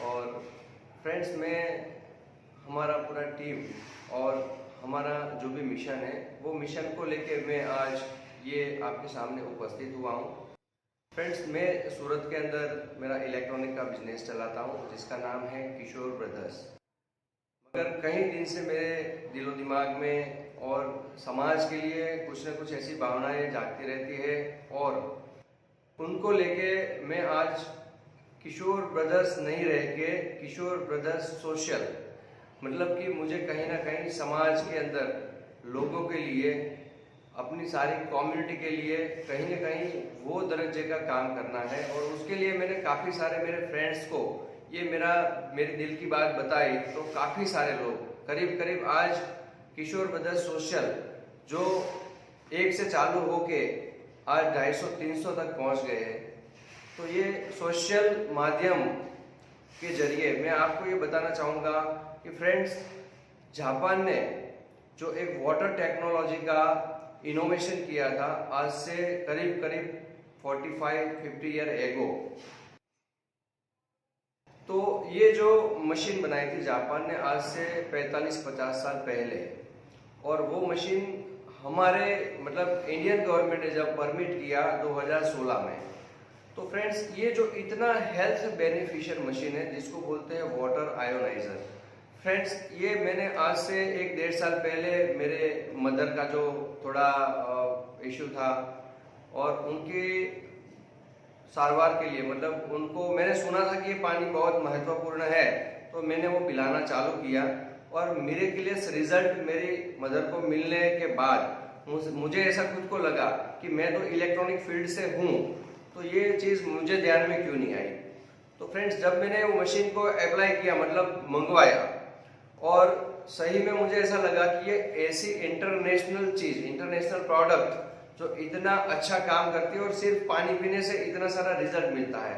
और फ्रेंड्स, मैं हमारा पूरा टीम और हमारा जो भी मिशन है वो मिशन को लेके मैं आज ये आपके सामने उपस्थित हुआ हूँ। फ्रेंड्स, मैं सूरत के अंदर मेरा इलेक्ट्रॉनिक का बिजनेस चलाता हूँ जिसका नाम है किशोर ब्रदर्स। मगर कई दिन से मेरे दिलो दिमाग में और समाज के लिए कुछ न कुछ ऐसी भावनाएं जागती रहती है और उनको लेके मैं आज किशोर ब्रदर्स नहीं रह के किशोर ब्रदर्स सोशल, मतलब कि मुझे कहीं ना कहीं समाज के अंदर लोगों के लिए, अपनी सारी कम्युनिटी के लिए कहीं ना कहीं वो दर्जे का काम करना है। और उसके लिए मैंने काफ़ी सारे मेरे फ्रेंड्स को ये मेरे दिल की बात बताई तो काफ़ी सारे लोग करीब करीब आज किशोर ब्रदर्स सोशल जो एक से चालू होके आज 250-300 तक पहुंच गए हैं। तो ये सोशल माध्यम के जरिए मैं आपको ये बताना चाहूँगा कि फ्रेंड्स, जापान ने जो एक वाटर टेक्नोलॉजी का इनोवेशन किया था आज से करीब करीब 45-50 ईयर एगो, तो ये जो मशीन बनाई थी जापान ने आज से 45-50 साल पहले, और वो मशीन हमारे मतलब इंडियन गवर्नमेंट ने जब परमिट किया 2016 में, तो फ्रेंड्स ये जो इतना हेल्थ बेनिफिशियल मशीन है जिसको बोलते हैं वाटर आयोनाइजर, फ्रेंड्स ये मैंने आज से 1-1.5 साल पहले मेरे मदर का जो थोड़ा इशू था और उनके सारवार के लिए, मतलब उनको मैंने सुना था कि ये पानी बहुत महत्वपूर्ण है तो मैंने वो पिलाना चालू किया। और मेरे के लिए रिजल्ट मेरी मदर को मिलने के बाद मुझे ऐसा खुद को लगा कि मैं तो इलेक्ट्रॉनिक फील्ड से हूँ तो ये चीज़ मुझे ध्यान में क्यों नहीं आई। तो फ्रेंड्स, जब मैंने वो मशीन को अप्लाई किया, मतलब मंगवाया, और सही में मुझे ऐसा लगा कि ये ऐसी इंटरनेशनल चीज़, इंटरनेशनल प्रोडक्ट जो इतना अच्छा काम करती है और सिर्फ पानी पीने से इतना सारा रिजल्ट मिलता है,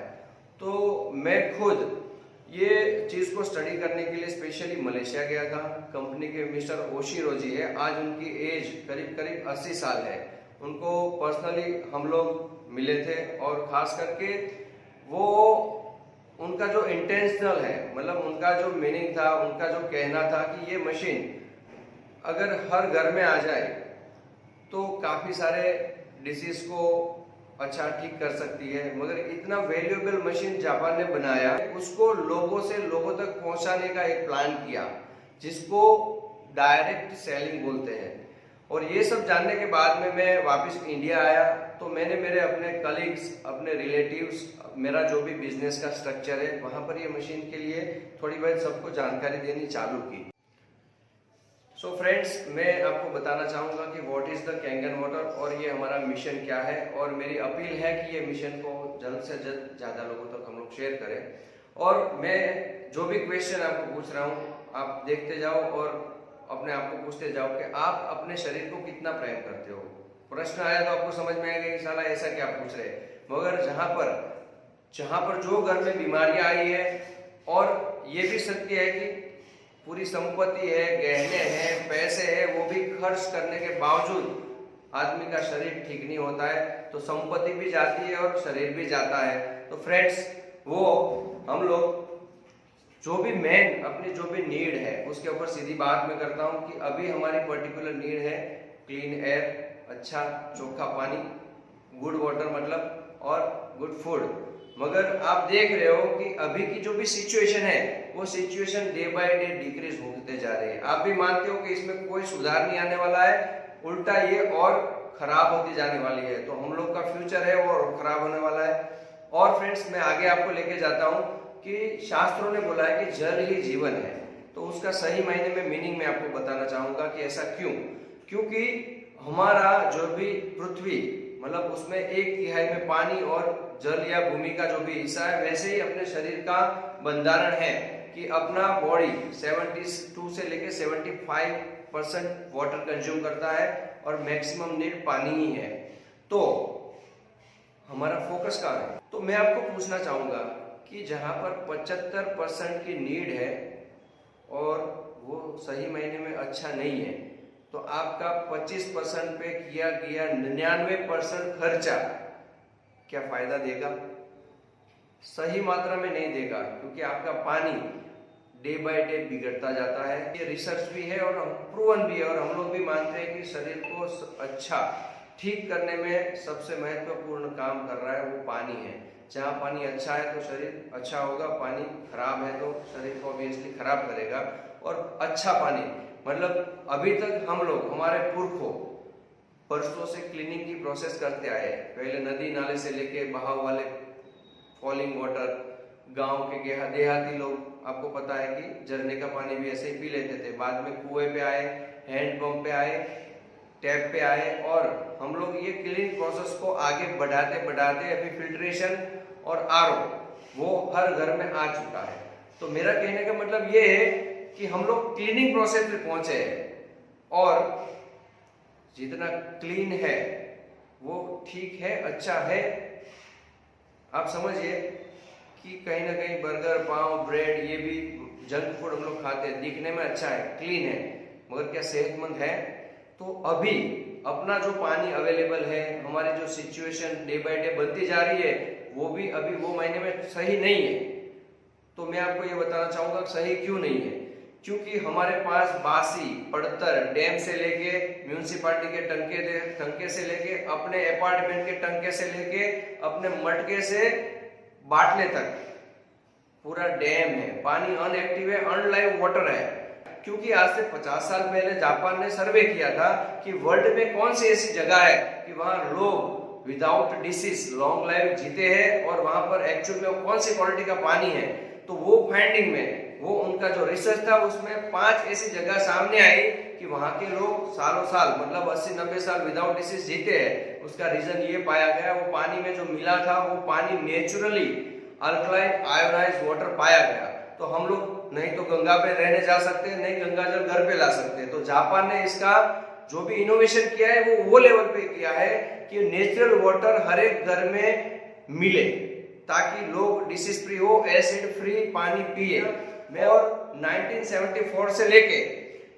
तो मैं खुद ये चीज़ को स्टडी करने के लिए स्पेशली मलेशिया गया था। कंपनी के मिस्टर ओशिरो जी है, आज उनकी एज करीब करीब 80 साल है। उनको पर्सनली हम लोग मिले थे और ख़ास करके वो उनका जो इंटेंशनल है, मतलब उनका जो मीनिंग था, उनका जो कहना था कि ये मशीन अगर हर घर में आ जाए तो काफ़ी सारे डिसीज को अच्छा ठीक कर सकती है। मगर इतना वैल्यूएबल मशीन जापान ने बनाया, उसको लोगों से लोगों तक पहुंचाने का एक प्लान किया जिसको डायरेक्ट सेलिंग बोलते हैं। और ये सब जानने के बाद में मैं वापस इंडिया आया तो मैंने मेरे अपने कलीग्स, अपने रिलेटिव्स, मेरा जो भी बिजनेस का स्ट्रक्चर है वहाँ पर ये मशीन के लिए थोड़ी बहुत सबको जानकारी देनी चालू की। सो फ्रेंड्स, मैं आपको बताना चाहूँगा कि what is the Kangen water और ये हमारा मिशन क्या है। और मेरी अपील है कि ये मिशन को जल्द से जल्द ज़्यादा लोगों तक हम लोग शेयर करें। और मैं जो भी क्वेश्चन आपको पूछ रहा हूँ आप देखते जाओ और अपने आप को पूछते जाओ कि आप अपने शरीर को कितना प्रेम करते हो। प्रश्न आया तो आपको समझ में आएगा कि साला ऐसा क्या पूछ रहे, मगर जहाँ पर जो घर में बीमारियाँ आई है, और ये भी सत्य है कि पूरी संपत्ति है, गहने हैं, पैसे हैं, वो भी खर्च करने के बावजूद आदमी का शरीर ठीक नहीं होता है तो संपत्ति भी जाती है और शरीर भी जाता है। तो फ्रेंड्स, वो हम लोग जो भी मेन अपनी जो भी नीड है उसके ऊपर सीधी बात मैं करता हूँ कि अभी हमारी पर्टिकुलर नीड है क्लीन एयर, अच्छा चोखा पानी, गुड वाटर मतलब, और गुड फूड। मगर आप देख रहे हो कि अभी की जो भी सिचुएशन है वो situation day by day decrease होते जा रही है। आप भी मानते हो कि इसमें कोई सुधार नहीं आने वाला है, उल्टा ये और खराब होती जाने वाली है। तो हम लोग का फ्यूचर है वो और खराब होने वाला है। और फ्रेंड्स, मैं आगे आपको लेके जाता हूँ कि शास्त्रों ने बोला है कि जल ही जीवन है, तो उसका सही मायने में मीनिंग मैं आपको बताना चाहूँगा कि ऐसा क्यों। क्योंकि हमारा जो भी पृथ्वी, मतलब उसमें 1/3 में पानी और जल या भूमि का जो भी हिस्सा है, वैसे ही अपने शरीर का बंधारण है कि अपना बॉडी 72 से लेके 75% वाटर कंज्यूम करता है और मैक्सिमम नीड पानी ही है। तो हमारा फोकस कहाँ है? तो मैं आपको पूछना चाहूँगा कि जहाँ पर 75% की नीड है और वो सही महीने में अच्छा नहीं है, तो आपका 25% पे किया गया 99% खर्चा क्या फायदा देगा? सही मात्रा में नहीं देगा, क्योंकि आपका पानी डे बाय डे बिगड़ता जाता है। ये रिसर्च भी है और प्रूवन भी है, और हम लोग भी मानते हैं कि शरीर को अच्छा ठीक करने में सबसे महत्वपूर्ण काम कर रहा है वो पानी है। जहाँ पानी अच्छा है तो शरीर अच्छा होगा, पानी खराब है तो शरीर को ऑब्वियसली खराब करेगा। और अच्छा पानी मतलब अभी तक हम लोग, हमारे पुरखों बरसों से क्लीनिंग की प्रोसेस करते आए। पहले नदी नाले से लेके बहाव वाले फॉलिंग वाटर, गांव के देहाती लोग, आपको पता है कि झरने का पानी भी ऐसे ही पी लेते थे। बाद में कुएं पे आए, हैंडपंप पे आए, टैप पे आए, और हम लोग ये क्लीनिंग प्रोसेस को आगे बढ़ाते बढ़ाते अभी फिल्ट्रेशन और आरओ वो हर घर में आ चुका है। तो मेरा कहने का मतलब ये है कि हम लोग क्लीनिंग प्रोसेस पे पहुंचे हैं, और जितना क्लीन है वो ठीक है, अच्छा है। आप समझिए कि कहीं ना कहीं बर्गर, पाव, ब्रेड, ये भी जंक फूड हम लोग खाते हैं, दिखने में अच्छा है, क्लीन है, मगर क्या सेहतमंद है? तो अभी अपना जो पानी अवेलेबल है, हमारी जो सिचुएशन डे बाय डे बनती जा रही है, वो भी अभी वो महीने में सही नहीं है। तो मैं आपको ये बताना चाहूंगा सही क्यों नहीं है। क्योंकि हमारे पास बासी पड़तर डैम से लेके म्यूनिसिपालिटी के टंके से लेके अपने अपार्टमेंट के टंके से लेके अपने मटके से बाटले तक पूरा डैम है, पानी अनएक्टिव है, अनलाइव वाटर है। क्योंकि आज से 50 साल पहले जापान ने सर्वे किया था कि वर्ल्ड में कौन सी ऐसी जगह है कि वहां लोग विदाउट डिसीज लॉन्ग लाइफ जीते हैं, और वहां पर एक्चुअल में कौन सी क्वालिटी का पानी है। तो वो फाइंडिंग में, वो उनका जो रिसर्च था उसमें 5 ऐसी जगह सामने आई कि वहां के लोग सालों साल मतलब 80-90 साल विदाउट डिसीज जीते हैं। उसका रीजन ये पाया गया, वो पानी में जो मिला था वो पानी नेचुरली अल्कलाइन आयोनाइज्ड वाटर पाया गया। तो हम लोग नहीं तो गंगा पे रहने जा सकते हैं, नहीं गंगा जल घर पे ला सकते हैं। तो जापान ने इसका जो भी इनोवेशन किया है वो लेवल पे किया है कि नेचुरल वाटर हर एक घर में मिले, ताकि लोग डिसीज फ्री हो, एसिड फ्री पानी पिए। और 1974 से लेके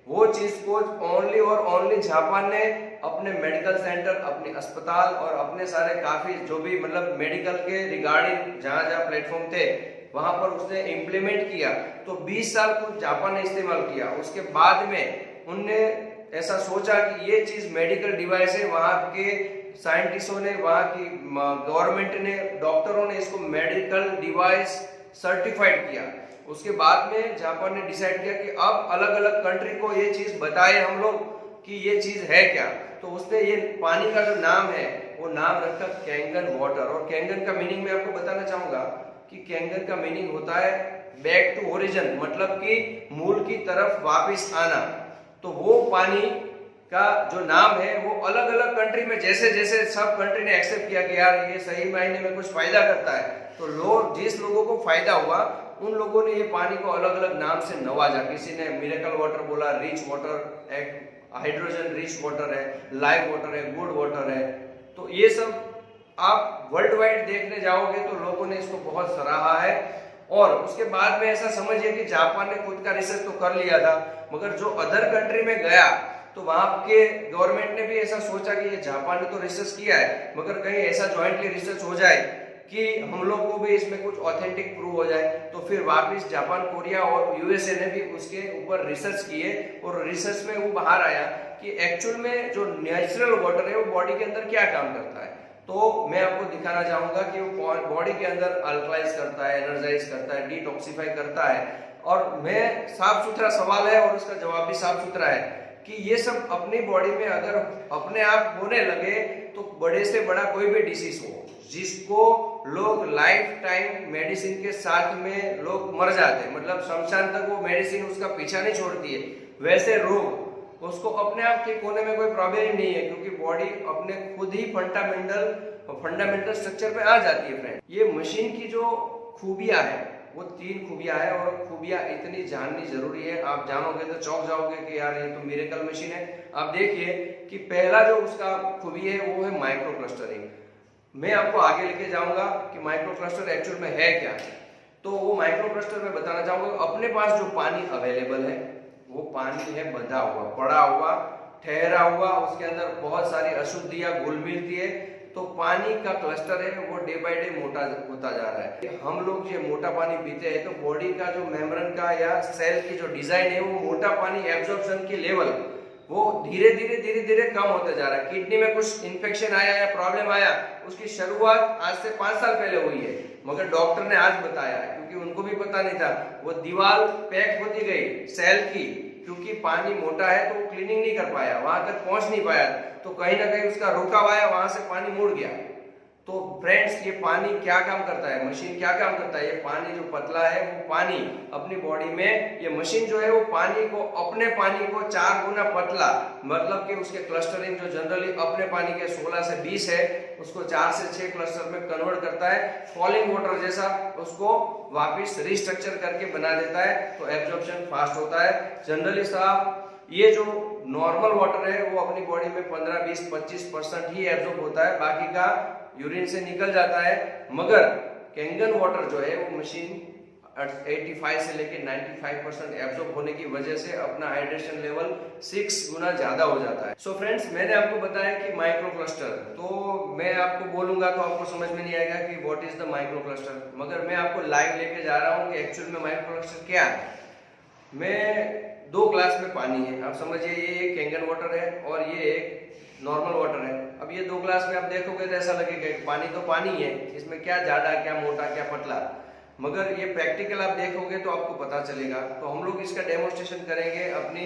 वो चीज को ओनली और ओनली जापान ने अपने मेडिकल सेंटर, अपने अस्पताल और अपने सारे काफी जो भी मतलब मेडिकल के रिगार्डिंग जहां जहां प्लेटफॉर्म थे वहां पर उसने इम्प्लीमेंट किया। तो 20 साल को जापान ने इस्तेमाल किया। उसके बाद में उनने ऐसा सोचा कि ये चीज मेडिकल डिवाइस है, वहां के साइंटिस्टों ने, वहां की गवर्नमेंट ने, डॉक्टरों ने इसको मेडिकल डिवाइस सर्टिफाइड किया। उसके बाद में जापान ने डिसाइड किया कि अब अलग अलग कंट्री को ये चीज बताए हम लोग कि ये चीज है क्या। तो उसने ये पानी का जो नाम है वो नाम रखा कैंगन वाटर। और कैंगन का मीनिंग मैं आपको बताना चाहूंगा कि कैंगन का मीनिंग होता है बैक टू ओरिजिन, मतलब कि मूल की तरफ वापस आना। तो वो पानी का जो नाम है वो अलग अलग कंट्री में जैसे जैसे सब कंट्री ने एक्सेप्ट किया कि यार ये सही मायने में कुछ फायदा करता है, तो लोग जिस लोगों को फायदा हुआ उन लोगों ने ये पानी को अलग अलग नाम से नवाजा। किसी ने मिरेकल वाटर बोला, rich water, hydrogen rich water है, लाइव वाटर है, गुड वाटर है। तो ये सब आप वर्ल्ड वाइड देखने जाओगे तो लोगों ने इसको बहुत सराहा है। और उसके बाद में ऐसा समझिए कि जापान ने खुद का रिसर्च तो कर लिया था, मगर जो अदर कंट्री में गया तो वहां के गवर्नमेंट ने भी ऐसा सोचा कि ये जापान ने तो रिसर्च किया है, मगर कहीं ऐसा ज्वाइंटली रिसर्च हो जाए कि हम लोग को भी इसमें कुछ ऑथेंटिक प्रूव हो जाए। तो फिर वापस जापान, कोरिया और यूएसए ने भी उसके ऊपर रिसर्च किए, और रिसर्च में वो बाहर आया कि एक्चुअल में जो नेचुरल वाटर है वो बॉडी के अंदर क्या काम करता है। तो मैं आपको दिखाना चाहूंगा कि वो बॉडी के अंदर अल्कलाइज करता है, एनर्जाइज करता है, डिटॉक्सिफाई करता है। और मैं साफ सुथरा सवाल है और उसका जवाब भी साफ सुथरा है कि ये सब अपनी बॉडी में अगर अपने आप होने लगे तो बड़े से बड़ा कोई भी डिसीज हो जिसको लोग लाइफ टाइम मेडिसिन के साथ में लोग मर जाते हैं, मतलब शमशान तक वो मेडिसिन उसका पीछा नहीं छोड़ती है, वैसे रोग उसको अपने आप ठीक होने में कोई प्रॉब्लम ही नहीं है, क्योंकि बॉडी अपने खुद ही फंडामेंटल स्ट्रक्चर पे आ जाती है। फ्रेंड, ये मशीन की जो खूबियां है वो 3 खूबियां है, और खूबियां इतनी जाननी जरूरी है। आप जानोगे तो चौंक जाओगे कि यार ये तो मिरेकल मशीन है। आप देखिए कि पहला जो उसका खूबी है वो है माइक्रो क्लस्टरिंग। मैं आपको आगे लेके जाऊंगा कि माइक्रो क्लस्टर एक्चुअल में है क्या। तो वो माइक्रो क्लस्टर में बताना चाहूंगा, अपने पास जो पानी अवेलेबल है वो पानी है बंधा हुआ, पड़ा हुआ, ठहरा हुआ, उसके अंदर बहुत सारी अशुद्धियां घुल मिलती है। तो पानी का क्लस्टर है वो वो डे बाय डे मोटा होता जा रहा है। हम लोग ये मोटा पानी पीते हैं तो बॉडी का जो मेम्ब्रेन का या सेल की जो डिजाइन है वो मोटा पानी एब्जॉर्प्शन की लेवल वो धीरे धीरे कम होता जा रहा है। किडनी में कुछ इन्फेक्शन आया या प्रॉब्लम आया, उसकी शुरुआत आज से 5 साल पहले हुई है, मगर डॉक्टर ने आज बताया, क्योंकि उनको भी पता नहीं था। वो दीवार पैक होती गई सेल की, क्योंकि पानी मोटा है तो वो क्लीनिंग नहीं कर पाया, वहां तक पहुंच नहीं पाया, तो कहीं ना कहीं उसका रुका हुआ है, वहां से पानी मुड़ गया। तो फ्रेंड्स, ये पानी क्या काम करता है, मशीन क्या काम करता है, ये पानी जो पतला है वो पानी अपनी बॉडी में, ये मशीन जो है वो पानी को, अपने पानी को 4 गुना पतला, मतलब कि उसके क्लस्टरिंग जो जनरली अपने पानी के 16 से 20 है, उसको 4 से 6 क्लस्टर में कन्वर्ट करता है, फॉलिंग वाटर जैसा उसको वापिस रिस्ट्रक्चर करके बना देता है, तो एब्जॉर्प्शन फास्ट होता है। जनरली साहब ये जो नॉर्मल वाटर है वो अपनी बॉडी में 15, 20, 25% ही एब्जॉर्ब होता है, बाकी का यूरिन से निकल जाता है। मगर कैंगन वाटर जो है वो मशीन 85 से लेके 95% एब्जॉर्ब होने की वजह से अपना हाइड्रेशन लेवल 6 गुना ज्यादा हो जाता है। सो फ्रेंड्स, मैंने आपको बताया कि माइक्रो क्लस्टर, तो मैं आपको बोलूंगा तो आपको समझ में नहीं आएगा कि what is the micro cluster, मगर मैं आपको लाइव लेके जा रहा हूँ कि एक्चुअल में माइक्रो क्लस्टर क्या है। मैं 2 ग्लास में पानी है, आप समझिए ये एक कैंगन वाटर है और ये एक नॉर्मल वाटर है। अब ये 2 ग्लास में आप देखोगे तो ऐसा लगेगा पानी तो पानी है, इसमें क्या ज्यादा, क्या मोटा, क्या पतला, मगर ये प्रैक्टिकल आप देखोगे तो आपको पता चलेगा। तो हम लोग इसका डेमोन्स्ट्रेशन करेंगे अपनी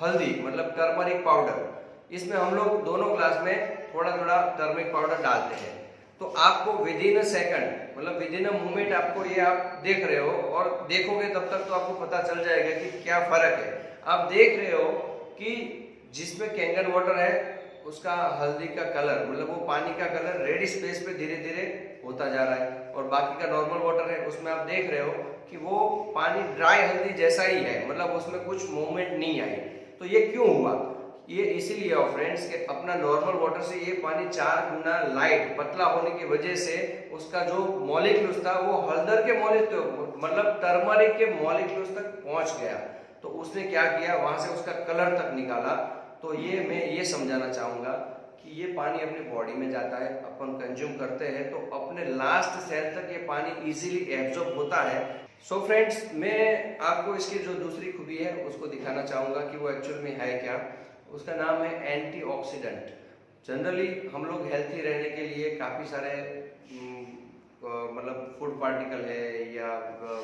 हल्दी, मतलब टर्मरिक पाउडर। इसमें हम लोग दोनों ग्लास में थोड़ा थोड़ा टर्मरिक पाउडर डालते हैं, तो आपको विद इन अ सेकंड, मतलब विद इन अ मोमेंट आपको ये आप देख रहे हो, और देखोगे तब तक तो आपको पता चल जाएगा कि क्या फर्क है। आप देख रहे हो कि जिसमें कैंगन वाटर है उसका हल्दी का कलर, मतलब वो पानी का कलर रेड स्पेस पे धीरे धीरे होता जा रहा है, और बाकी का नॉर्मल वाटर है उसमें आप देख रहे हो कि वो पानी ड्राई हल्दी जैसा ही है, मतलब उसमें कुछ मूवमेंट नहीं आई। तो ये क्यों हुआ? ये इसीलिए हो फ्रेंड्स कि अपना नॉर्मल वाटर से ये पानी 4 गुना लाइट पतला होने की वजह से उसका जो मॉलिक्यूल्स था वो हल्दर के मॉलिक्यूल, मतलब टर्मरिक के मॉलिक्यूल्स तक पहुंच गया। तो उसने क्या किया, वहां से उसका कलर तक निकाला। तो ये मैं ये समझाना चाहूंगा कि ये पानी अपनी बॉडी में जाता है, अपन कंज्यूम करते हैं, तो अपने लास्ट सेल तक ये पानी इजीली एब्जॉर्ब होता है। सो फ्रेंड्स, मैं आपको इसकी जो दूसरी खूबी है उसको दिखाना चाहूंगा कि वो एक्चुअल में है क्या। उसका नाम है एंटीऑक्सीडेंट। जनरली हम लोग हेल्थी रहने के लिए काफ़ी सारे मतलब फूड पार्टिकल है या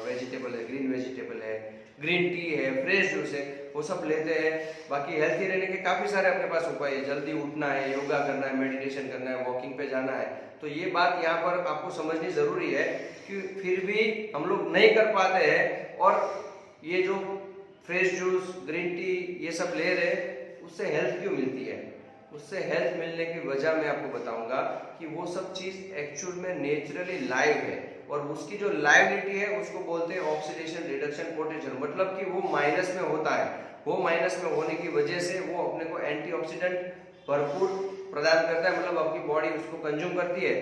वेजिटेबल है, ग्रीन वेजिटेबल है, ग्रीन टी है, फ्रेश जूस है, वो सब लेते हैं। बाकी हेल्थी रहने के काफ़ी सारे अपने पास उपाय है, जल्दी उठना है, योगा करना है, मेडिटेशन करना है, वॉकिंग पे जाना है। तो ये बात यहाँ पर आपको समझनी ज़रूरी है कि फिर भी हम लोग नहीं कर पाते हैं, और ये जो फ्रेश जूस, ग्रीन टी ये सब ले रहे, उससे हेल्थ क्यों मिलती है? उससे हेल्थ मिलने की वजह मैं आपको बताऊंगा कि वो सब चीज एक्चुअल में नेचुरली लाइव है, और उसकी जो लाइवलिटी है उसको बोलते हैं ऑक्सीडेशन रिडक्शन पोटेंशियल, मतलब कि वो माइनस में होता है। वो माइनस में होने की वजह से वो अपने को एंटीऑक्सीडेंट भरपूर प्रदान करता है, मतलब आपकी बॉडी उसको कंज्यूम करती है।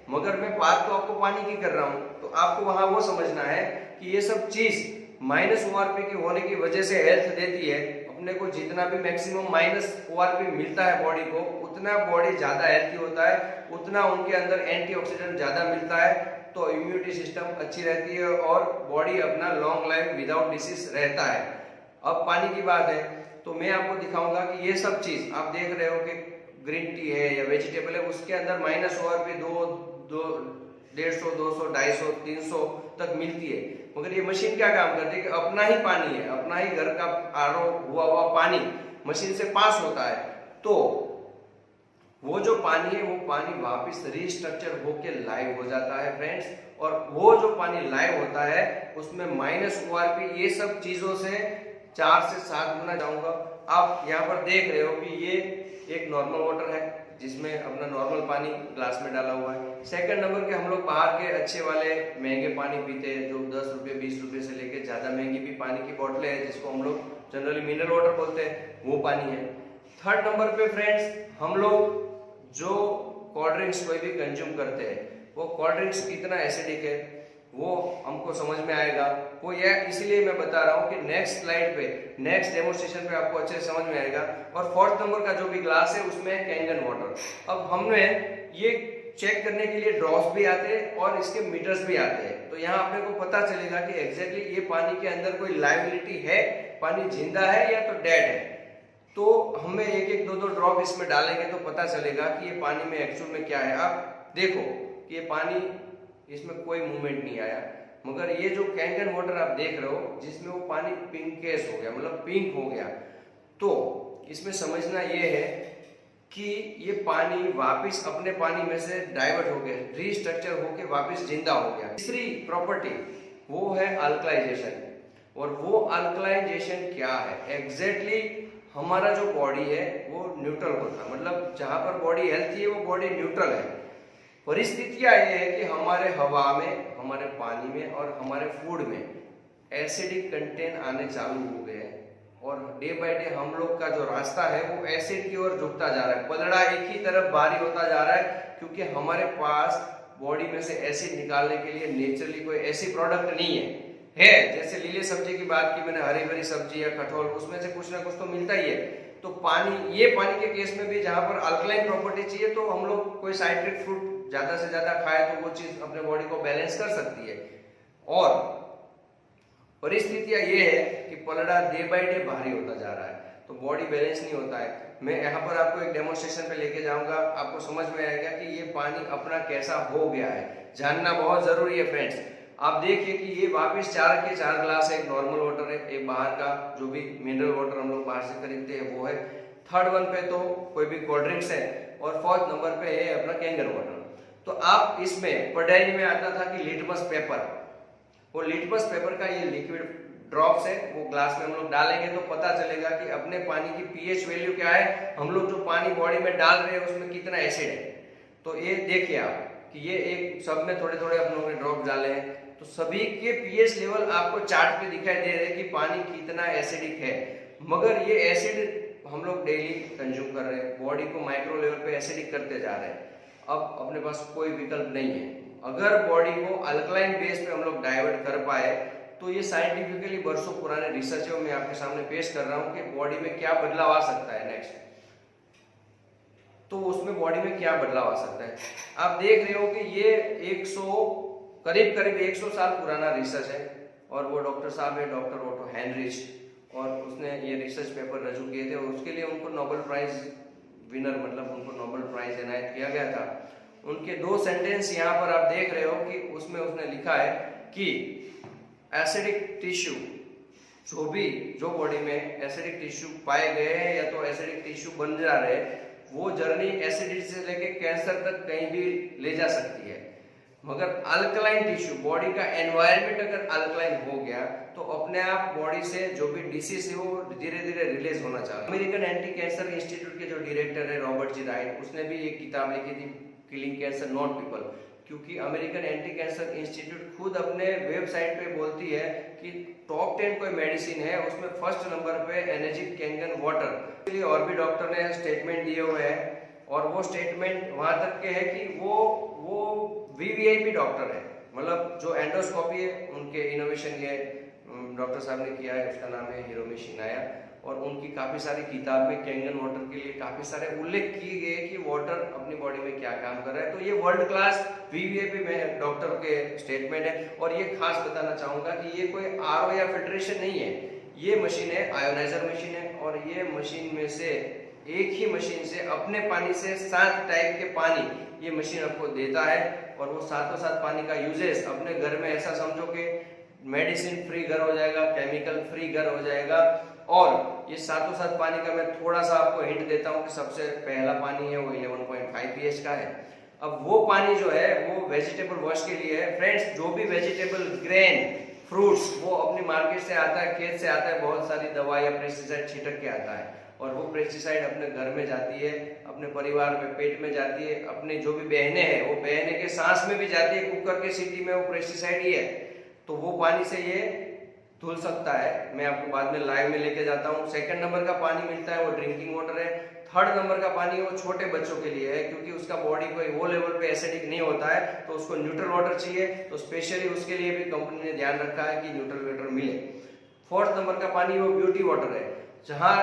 मगर मैं बात तो आपको पानी की कर रहा हूँ, तो आपको वहां वो समझना है कि ये सब चीज माइनस ओआरपी की होने की वजह से हेल्थ देती है। अपने को जितना भी मैक्सिमम माइनस ओआरपी मिलता है बॉडी को, उतना बॉडी ज्यादा हेल्थी होता है, उतना उनके अंदर एंटीऑक्सीडेंट ज्यादा मिलता है, तो इम्यूनिटी सिस्टम अच्छी रहती है और बॉडी अपना लॉन्ग लाइफ विदाउट डिसीज रहता है। अब पानी की बात है, तो मैं आपको दिखाऊंगा कि ये सब चीज आप देख रहे हो कि ग्रीन टी है या वेजिटेबल है, उसके अंदर माइनस ओआरपी 150, 200, 250, 300 तक मिलती है। मगर ये मशीन क्या काम करती है कि अपना ही पानी है, अपना ही घर का आरओ हुआ पानी मशीन से पास होता है, तो वो जो पानी है वो पानी वापस रिस्ट्रक्चर होके लाइव हो जाता है फ्रेंड्स। और वो जो पानी लाइव होता है उसमें माइनस ओआरपी ये सब चीजों से 4 से 7 गुना जाऊंगा। आप यहाँ पर देख रहे हो कि ये एक नॉर्मल वाटर है जिसमें अपना नॉर्मल पानी ग्लास में डाला हुआ है। सेकंड नंबर के हम लोग बाहर के अच्छे वाले महंगे पानी पीते हैं, जो 10 रुपये 20 रुपये से लेके ज्यादा महंगी भी पानी की बोतलें हैं, जिसको हम लोग जनरली मिनरल वाटर बोलते हैं, वो पानी है। थर्ड नंबर पे फ्रेंड्स, हम लोग जो कोल्ड ड्रिंक्स कोई भी कंज्यूम करते हैं, वो कोल्ड ड्रिंक्स कितना एसिडिक है वो हमको समझ में आएगा। वो यह इसलिए मैं बता रहा हूँ कि नेक्स्ट स्लाइड पे, नेक्स्ट डेमोन्स्ट्रेशन पे आपको अच्छे से समझ में आएगा। और फोर्थ नंबर का जो भी ग्लास है उसमें कैंगन वाटर। अब हमने ये चेक करने के लिए ड्रॉप्स भी आते हैं और इसके मीटर्स भी आते हैं। तो यहाँ अपने को पता चलेगा कि एग्जैक्टली ये पानी के अंदर कोई लाइबिलिटी है, पानी जिंदा है या तो डेड है। तो हमें एक एक दो दो ड्रॉप इसमें डालेंगे तो पता चलेगा कि ये पानी में एक्चुअल में क्या है। आप देखो कि ये पानी, इसमें कोई मूवमेंट नहीं आया, मगर ये जो कैंगन वाटर आप देख रहे हो जिसमें वो पानी पिंकेस हो गया, मतलब पिंक हो गया, तो इसमें समझना ये है कि ये पानी वापस अपने पानी में से डाइवर्ट हो गया, रीस्ट्रक्चर होके वापस जिंदा हो गया। तीसरी प्रॉपर्टी वो है अल्कलाइजेशन। और वो अल्कलाइजेशन क्या है? एग्जैक्टली हमारा जो बॉडी है वो न्यूट्रल होता है, मतलब जहां पर बॉडी हेल्थी है वो बॉडी न्यूट्रल है। परिस्थितियां ये है कि हमारे हवा में, हमारे पानी में और हमारे फूड में एसिडिक कंटेंट आने चालू हो गए हैं और डे बाय डे हम लोग का जो रास्ता है वो एसिड की ओर झुकता जा रहा है। पलड़ा एक ही तरफ भारी होता जा रहा है क्योंकि हमारे पास बॉडी में से एसिड निकालने के लिए नेचुरली कोई ऐसी प्रोडक्ट नहीं है। जैसे लीले सब्जी की बात की मैंने, हरी भरी सब्जी या कठोल, उसमें से कुछ ना कुछ तो मिलता ही है। तो पानी, ये पानी के केस में भी जहां पर अल्कलाइन प्रॉपर्टी चाहिए तो हम लोग कोई साइट्रिक फ्रूट ज्यादा से ज्यादा खाए तो वो चीज अपने बॉडी को बैलेंस कर सकती है। और परिस्थितियां ये है कि पलड़ा डे बाय डे भारी होता जा रहा है तो बॉडी बैलेंस नहीं होता है। मैं यहाँ पर आपको एक डेमोन्स्ट्रेशन पे लेके जाऊंगा, आपको समझ में आएगा कि ये पानी अपना कैसा हो गया है। जानना बहुत जरूरी है फ्रेंड्स। आप देखिए कि ये वापस 4 के 4 ग्लास है, एक नॉर्मल वाटर है, एक बाहर का जो भी मिनरल वाटर हम लोग बाहर से खरीदते हैं वो है, थर्ड वन पे तो कोई भी कोल्ड ड्रिंक्स है और फोर्थ नंबर पे है अपना कैंगन वाटर। तो आप इसमें पढ़ाई में आता था कि लिटमस पेपर, वो लिटमस पेपर का ये लिक्विड ड्रॉप्स है, वो ग्लास में हम लोग डालेंगे तो पता चलेगा कि अपने पानी की पीएच वैल्यू क्या है, हम लोग जो पानी बॉडी में डाल रहे हैं उसमें कितना एसिड है। तो ये देखिए आप कि ये एक सब में थोड़े थोड़े हम लोगों ने ड्रॉप डाले हैं तो सभी के पीएच लेवल आपको चार्ट पे दिखाई दे रहे हैं कि पानी कितना एसिडिक है। मगर ये एसिड हम लोग डेली कंज्यूम कर रहे हैं, बॉडी को माइक्रो लेवल पे एसिडिक करते जा रहे हैं। अब अपने पास कोई विकल्प नहीं है। अगर बॉडी को अल्कलाइन बेस पे हम लोग डाइवर्ट कर पाए तो ये साइंटिफिकली बरसों पुराने रिसर्च है, मैं आपके सामने पेश कर रहा हूँ कि बॉडी में क्या बदलाव आ सकता है नेक्स्ट। तो उसमें बॉडी में क्या बदलाव आ सकता है, आप देख रहे हो कि ये 100 करीब 100 साल पुराना रिसर्च है और वो डॉक्टर साहब है, डॉक्टर ओटो हेनरिच, और उसने ये रिसर्च पेपर रजू किए थे और उसके लिए उनको नोबेल प्राइज विनर, मतलब उनको नोबेल प्राइज एनायत किया गया था। उनके 2 सेंटेंस यहाँ पर आप देख रहे हो कि उसमें उसने लिखा है कि एसिडिक टिश्यू, जो बॉडी में एसिडिक टिश्यू पाए गए हैं या तो एसिडिक टिश्यू बन जा रहे हैं, वो जर्नी एसिडिटी से लेके कैंसर तक कहीं भी ले जा सकती है। मगर अल्कलाइन टिश्यू, बॉडी का एनवायरनमेंट अगर अल्कलाइन हो गया तो अपने आप बॉडी से जो भी डिसीज है वो धीरे धीरे रिलीज होना चाहिए। अमेरिकन एंटी कैंसर इंस्टीट्यूट के जो डायरेक्टर है रॉबर्ट जी राइट, उसने भी एक किताब लिखी थी किलिंग कैंसर नॉट पीपल, क्योंकि अमेरिकन एंटी कैंसर इंस्टीट्यूट खुद अपने वेबसाइट पे बोलती है कि टॉप 10 कोई मेडिसिन है उसमें फर्स्ट नंबर पे एनर्जिक कैंगन वाटर। और भी डॉक्टर ने स्टेटमेंट दिए हुए हैं और वो स्टेटमेंट वहां तक के है कि वो वीवीआईपी डॉक्टर है, मतलब जो एंडोस्कोपी है उनके इनोवेशन ये डॉक्टर साहब ने किया है, उसका नाम है हिरोमी शिनाया, और उनकी काफी सारी किताब में कैंगन वाटर के लिए काफी सारे उल्लेख किए गए कि वाटर अपनी बॉडी में क्या काम कर रहा है। तो ये वर्ल्ड क्लास वीवीआईपी में डॉक्टर के स्टेटमेंट है। और ये खास बताना चाहूंगा कि ये कोई आरओ या फिल्ट्रेशन नहीं है, ये मशीन है आयोनाइजर मशीन है और ये मशीन में से एक ही मशीन से अपने पानी से 7 टाइप के पानी ये मशीन आपको देता है और वो साथों साथ पानी का यूजेस अपने घर में ऐसा समझो कि मेडिसिन फ्री घर हो जाएगा, केमिकल फ्री घर हो जाएगा। और ये साथों साथ पानी का मैं थोड़ा सा आपको हिंट देता हूँ कि सबसे पहला पानी है वो 11.5 pH का है। अब वो पानी जो है वो वेजिटेबल वॉश के लिए है फ्रेंड्स। जो भी वेजिटेबल ग्रेन फ्रूट्स वो अपनी मार्केट से आता है, खेत से आता है, बहुत सारी दवा या पेस्टिसाइड छिटक के आता है और वो पेस्टिसाइड अपने घर में जाती है, अपने परिवार में पेट में जाती है, अपने जो भी बहनें हैं वो बहने के सांस में भी जाती है, कुकर के सीटी में वो पेस्टिसाइड ही है। तो वो पानी से ये धुल सकता है, मैं आपको बाद में लाइव में लेके जाता हूँ। सेकंड नंबर का पानी मिलता है वो ड्रिंकिंग वाटर है। थर्ड नंबर का पानी वो छोटे बच्चों के लिए है क्योंकि उसका बॉडी कोई वो लेवल पे एसिडिक नहीं होता है तो उसको न्यूट्रल वाटर चाहिए, तो स्पेशली उसके लिए भी कंपनी ने ध्यान रखा है कि न्यूट्रल वाटर मिले। फोर्थ नंबर का पानी वो ब्यूटी वाटर है, जहाँ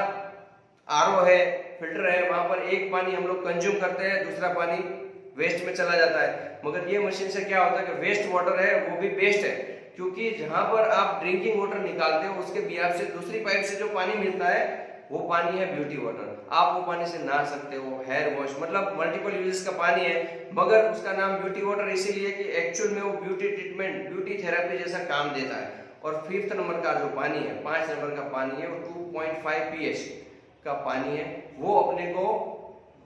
आरओ है, फिल्टर है, वहां पर एक पानी हम लोग कंज्यूम करते हैं, दूसरा पानी वेस्ट में चला जाता है। मगर ये मशीन से क्या होता है कि वेस्ट वाटर है वो भी बेस्ट है, क्योंकि जहां पर आप ड्रिंकिंग वाटर निकालते हो उसके बिहाफ से दूसरी पाइप से जो पानी मिलता है वो पानी है ब्यूटी वाटर। आप वो पानी से नहा सकते हो, हेयर वॉश, मतलब मल्टीपल यूजेस का पानी है। मगर उसका नाम ब्यूटी वाटर इसीलिए कि एक्चुअल में वो ब्यूटी ट्रीटमेंट, ब्यूटी थेरेपी जैसा काम देता है। और 5th नंबर का जो पानी है, 5 नंबर का पानी है, वो 2.5 pH का पानी है। वो अपने को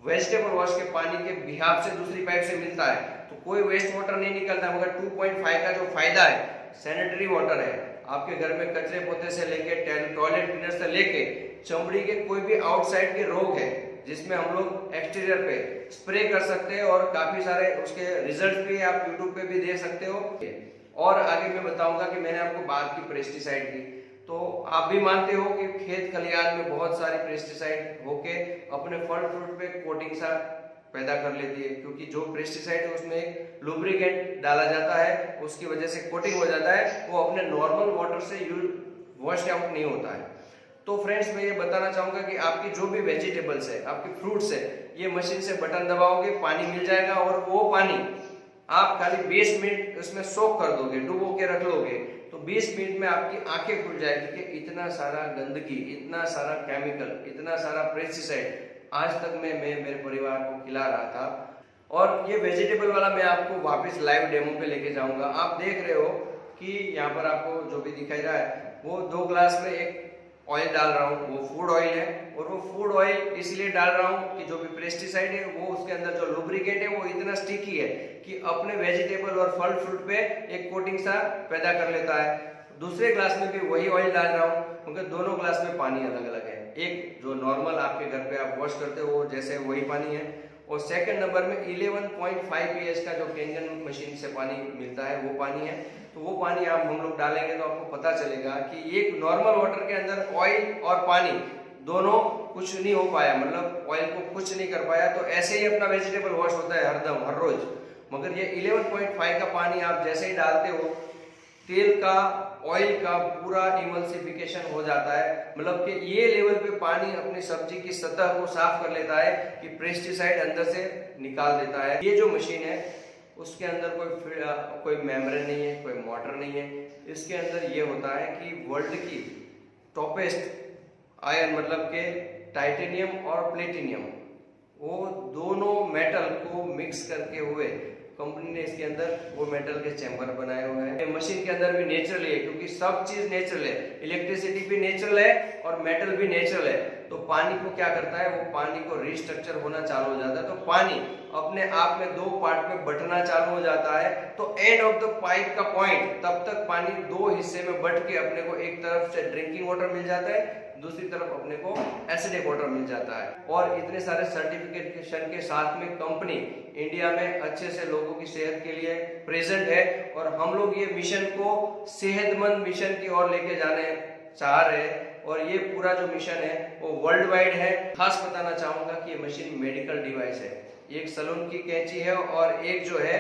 वेजिटेबल वॉश के पानी के बिहाफ से दूसरी पाइप से मिलता है, तो कोई वेस्ट वाटर नहीं निकलता। मगर 2.5 का जो फायदा है, सैनिटरी वाटर है, आपके घर में कचरे पोते से लेके टॉयलेट क्लीनर से लेके चमड़ी के कोई भी आउटसाइड के रोग है जिसमें हम लोग एक्सटीरियर पे स्प्रे कर सकते हैं, और काफी सारे उसके रिजल्ट भी आप यूट्यूब पे भी दे सकते हो। और आगे मैं बताऊंगा कि मैंने आपको बात की पेस्टिसाइड की, तो आप भी मानते हो कि खेत खलिहान में बहुत सारी पेस्टिसाइड होके अपने फल फ्रूट पे कोटिंग सा पैदा कर लेती है, क्योंकि जो पेस्टिसाइड है उसमें एक लुब्रिकेंट डाला जाता है, उसकी वजह से कोटिंग हो जाता है, वो अपने नॉर्मल वाटर से वॉश आउट नहीं होता है। तो फ्रेंड्स, मैं ये बताना चाहूंगा कि आपकी जो भी वेजिटेबल्स है, आपके फ्रूट्स है, ये मशीन से बटन दबाओगे पानी मिल जाएगा, और वो पानी आप खाली 20 मिनट उसमें सोक कर दोगे, डुबो के रख लोगे, तो 20 मिनट में आपकी आंखें खुल जाएगी कि इतना सारा गंदगी, इतना सारा केमिकल, इतना सारा पेस्टिसाइड आज तक मैं मेरे परिवार को खिला रहा था। और ये वेजिटेबल वाला मैं आपको वापस लाइव डेमो पे लेके जाऊंगा। आप देख रहे हो कि यहाँ पर आपको जो भी दिखाई रहा है, वो 2 ग्लास में एक ऑयल डाल रहा हूँ, वो फूड ऑयल है। और वो फूड ऑयल इसलिए डाल रहा हूँ कि जो भी पेस्टिसाइड है वो उसके अंदर जो लुब्रिकेट है वो इतना स्टिकी है कि अपने वेजिटेबल और फल फ्रूट पे एक कोटिंग सा पैदा कर लेता है। दूसरे ग्लास में भी वही ऑयल डाल रहा हूँ, क्योंकि दोनों ग्लास में पानी अलग अलग है। एक जो नॉर्मल आपके घर पे आप वॉश करते हो जैसे वही पानी है, और सेकंड नंबर में 11.5 pH का जो केंगन मशीन से पानी मिलता है वो पानी है। तो वो पानी आप हम लोग डालेंगे तो आपको पता चलेगा कि एक नॉर्मल वाटर के अंदर ऑयल और पानी दोनों कुछ नहीं हो पाया, मतलब ऑयल को कुछ नहीं कर पाया। तो ऐसे ही अपना वेजिटेबल वॉश होता है हरदम, हर रोज। मगर ये 11.5 का पानी आप जैसे ही डालते हो, तेल का, ऑयल का पूरा इमल्सिफिकेशन हो जाता है, मतलब कि ये लेवल पे पानी अपनी सब्जी की सतह को साफ कर लेता है कि पेस्टिसाइड अंदर से निकाल देता है। ये जो मशीन है उसके अंदर कोई मेम्ब्रेन नहीं है, कोई मोटर नहीं है। इसके अंदर ये होता है कि वर्ल्ड की टॉपेस्ट आयरन, मतलब के टाइटेनियम और प्लेटिनियम, वो दोनों मेटल को मिक्स करके हुए कंपनी ने इसके अंदर वो मेटल के चैम्बर बनाए हुए हैं। मशीन के अंदर भी नेचुरल है, क्योंकि सब चीज नेचुरल है, इलेक्ट्रिसिटी भी नेचुरल है और मेटल भी नेचुरल है। तो पानी को क्या करता है, वो पानी को रिस्ट्रक्चर होना चालू हो जाता है, तो पानी अपने आप में 2 पार्ट में बंटना चालू हो जाता है। तो एंड ऑफ द पाइप का पॉइंट, तब तक पानी 2 हिस्से में बंट के अपने को एक तरफ से ड्रिंकिंग वाटर मिल जाता है, दूसरी तरफ अपने को एसिडिक वाटर मिल जाता है। और इतने सारे सर्टिफिकेशन के साथ में कंपनी इंडिया में अच्छे से लोगों की सेहत के लिए प्रेजेंट है, और हम लोग ये मिशन को सेहतमंद मिशन की ओर लेके जाने चाह रहे हैं। और ये पूरा जो मिशन है वो वर्ल्ड वाइड है। खास बताना चाहूंगा कि ये मशीन मेडिकल डिवाइस है, एक सलून की कैंची है और एक जो है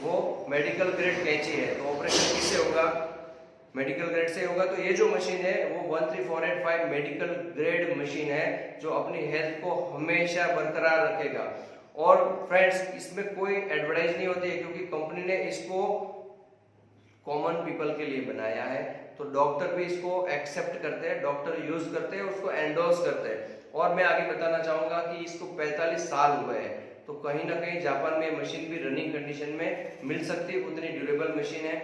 वो मेडिकल ग्रेड कैंची है। तो ऑपरेशन किससे होगा, मेडिकल ग्रेड से होगा। तो ये जो मशीन है वो 13485 मेडिकल ग्रेड मशीन है, जो अपनी हेल्थ को हमेशा बरकरार रखेगा। और फ्रेंड्स, इसमें कोई एडवर्टाइज नहीं होती है, क्योंकि कंपनी ने इसको कॉमन पीपल के लिए बनाया है। तो डॉक्टर भी इसको एक्सेप्ट करते हैं, डॉक्टर यूज करते हैं, उसको एंडोर्स करते हैं। और मैं आगे बताना चाहूंगा कि इसको 45 साल हुए हैं, तो कहीं ना कहीं जापान में मशीन भी रनिंग कंडीशन में मिल सकती है, उतनी ड्यूरेबल मशीन है।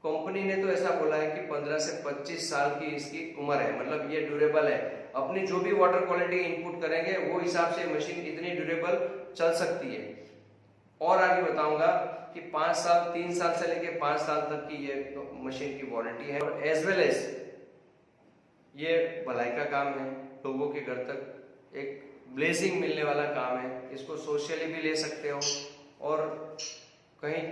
कंपनी ने तो ऐसा बोला है कि 15 से 25 साल की इसकी उम्र है, मतलब ये ड्यूरेबल है। अपनी जो भी वाटर क्वालिटी इनपुट करेंगे वो हिसाब से मशीन इतनी ड्यूरेबल चल सकती है। और आगे बताऊंगा कि 5 साल, 3 साल से लेके 5 साल तक की ये मशीन की वारंटी है। और एज वेल एज ये भलाई का काम है, लोगों के घर तक एक ब्लेसिंग मिलने वाला काम है। इसको सोशली भी ले सकते हो, और कहीं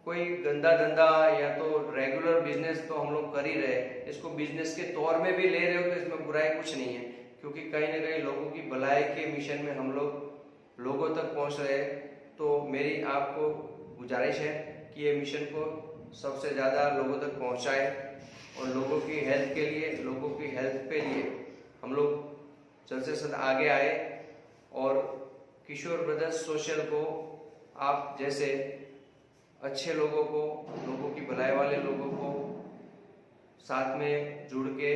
कोई गंदा धंधा या तो रेगुलर बिजनेस तो हम लोग कर ही रहे, इसको बिजनेस के तौर में भी ले रहे हो तो इसमें बुराई कुछ नहीं है, क्योंकि कहीं ना कहीं लोगों की भलाई के मिशन में हम लोग लोगों तक पहुंच रहे हैं। तो मेरी आपको गुजारिश है कि ये मिशन को सबसे ज़्यादा लोगों तक पहुंचाए, और लोगों की हेल्थ के लिए, लोगों की हेल्थ पे लिए हम लोग जल्द से जल्द आगे आए, और किशोर ब्रदर्स सोशल को आप जैसे अच्छे लोगों को, लोगों की भलाई वाले लोगों को साथ में जुड़ के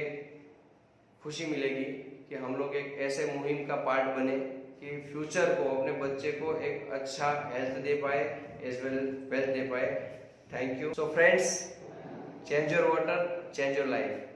खुशी मिलेगी कि हम लोग एक ऐसे मुहिम का पार्ट बने कि फ्यूचर को, अपने बच्चे को एक अच्छा हेल्थ दे पाए, एज वेल वेल्थ दे पाए। Thank you. So friends, change your water, change your life.